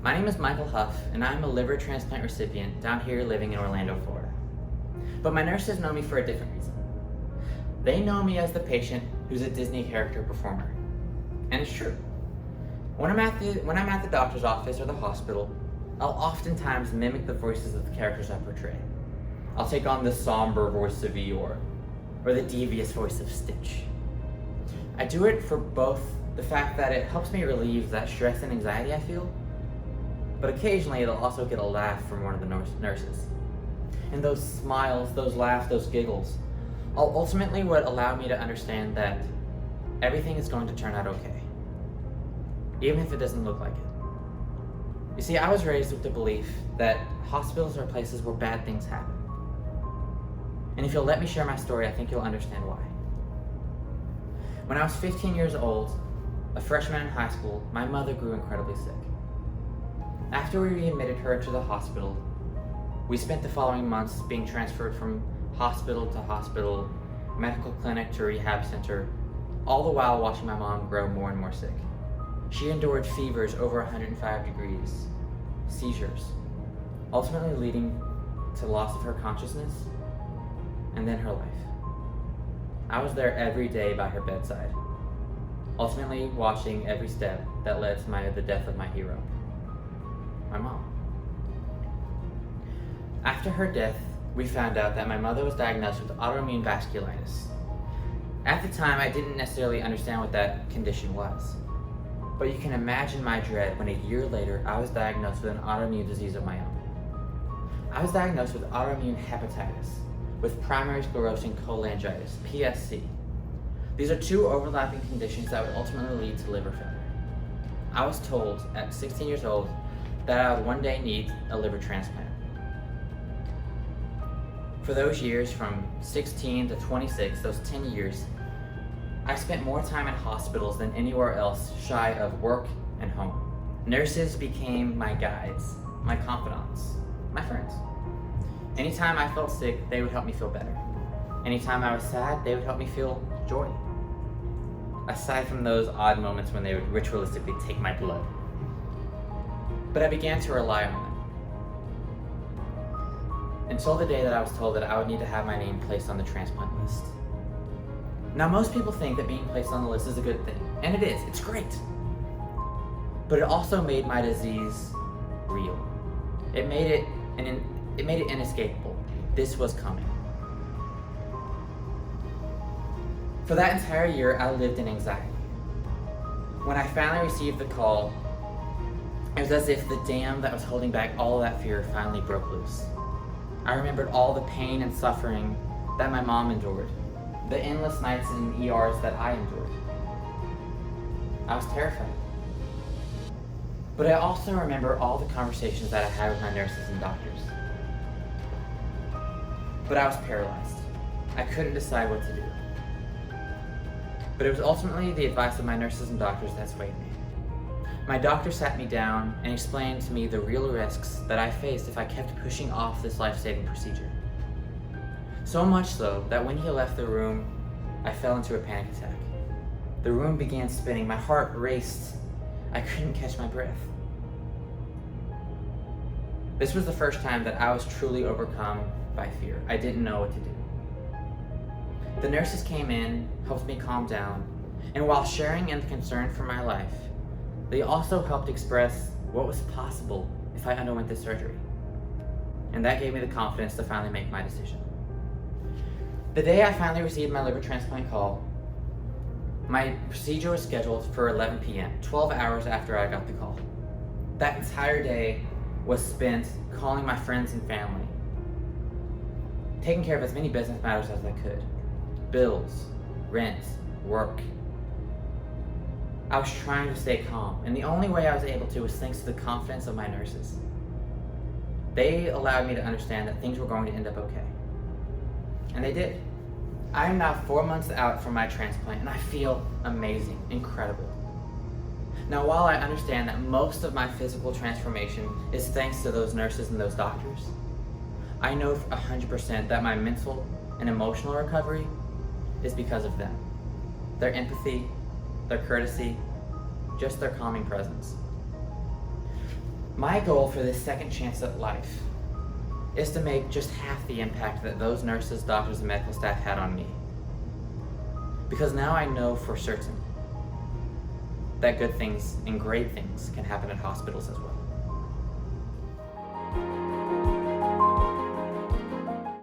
My name is Michael Huff, and I'm a liver transplant recipient down here living in Orlando, Florida. But my nurses know me for a different reason. They know me as the patient who's a Disney character performer. And it's true. When I'm at the doctor's office or the hospital, I'll oftentimes mimic the voices of the characters I portray. I'll take on the somber voice of Eeyore, or the devious voice of Stitch. I do it for both the fact that it helps me relieve that stress and anxiety I feel, but occasionally it'll also get a laugh from one of the nurses. And those smiles, those laughs, those giggles, ultimately would allow me to understand that everything is going to turn out okay, even if it doesn't look like it. You see, I was raised with the belief that hospitals are places where bad things happen. And if you'll let me share my story, I think you'll understand why. When I was 15 years old, a freshman in high school, my mother grew incredibly sick. After we readmitted her to the hospital, we spent the following months being transferred from hospital to hospital, medical clinic to rehab center, all the while watching my mom grow more and more sick. She endured fevers over 105 degrees, seizures, ultimately leading to loss of her consciousness and then her life. I was there every day by her bedside, ultimately watching every step that led to the death of my hero, my mom. After her death, we found out that my mother was diagnosed with autoimmune vasculitis. At the time, I didn't necessarily understand what that condition was. But you can imagine my dread when a year later, I was diagnosed with an autoimmune disease of my own. I was diagnosed with autoimmune hepatitis, with primary sclerosing cholangitis, PSC. These are two overlapping conditions that would ultimately lead to liver failure. I was told at 16 years old that I would one day need a liver transplant. For those years, from 16 to 26, those 10 years, I spent more time in hospitals than anywhere else, shy of work and home. Nurses became my guides, my confidants, my friends. Anytime I felt sick, they would help me feel better. Anytime I was sad, they would help me feel joy. Aside from those odd moments when they would ritualistically take my blood. But I began to rely on them. Until the day that I was told that I would need to have my name placed on the transplant list. Now, most people think that being placed on the list is a good thing, and it is, it's great. But it also made my disease real. It made it inescapable. This was coming. For that entire year, I lived in anxiety. When I finally received the call, it was as if the dam that was holding back all that fear finally broke loose. I remembered all the pain and suffering that my mom endured, the endless nights in ERs that I endured. I was terrified. But I also remember all the conversations that I had with my nurses and doctors. But I was paralyzed. I couldn't decide what to do. But it was ultimately the advice of my nurses and doctors that swayed me. My doctor sat me down and explained to me the real risks that I faced if I kept pushing off this life-saving procedure. So much so that when he left the room, I fell into a panic attack. The room began spinning, my heart raced. I couldn't catch my breath. This was the first time that I was truly overcome by fear. I didn't know what to do. The nurses came in, helped me calm down, and while sharing in the concern for my life, they also helped express what was possible if I underwent this surgery. And that gave me the confidence to finally make my decision. The day I finally received my liver transplant call, my procedure was scheduled for 11 p.m., 12 hours after I got the call. That entire day was spent calling my friends and family, taking care of as many business matters as I could. Bills, rent, work. I was trying to stay calm, and the only way I was able to was thanks to the confidence of my nurses. They allowed me to understand that things were going to end up okay. And they did. I am now 4 months out from my transplant, and I feel amazing, incredible. Now, while I understand that most of my physical transformation is thanks to those nurses and those doctors, I know 100% that my mental and emotional recovery is because of them. Their empathy, their courtesy, just their calming presence. My goal for this second chance at life is to make just half the impact that those nurses, doctors, and medical staff had on me. Because now I know for certain that good things and great things can happen at hospitals as well.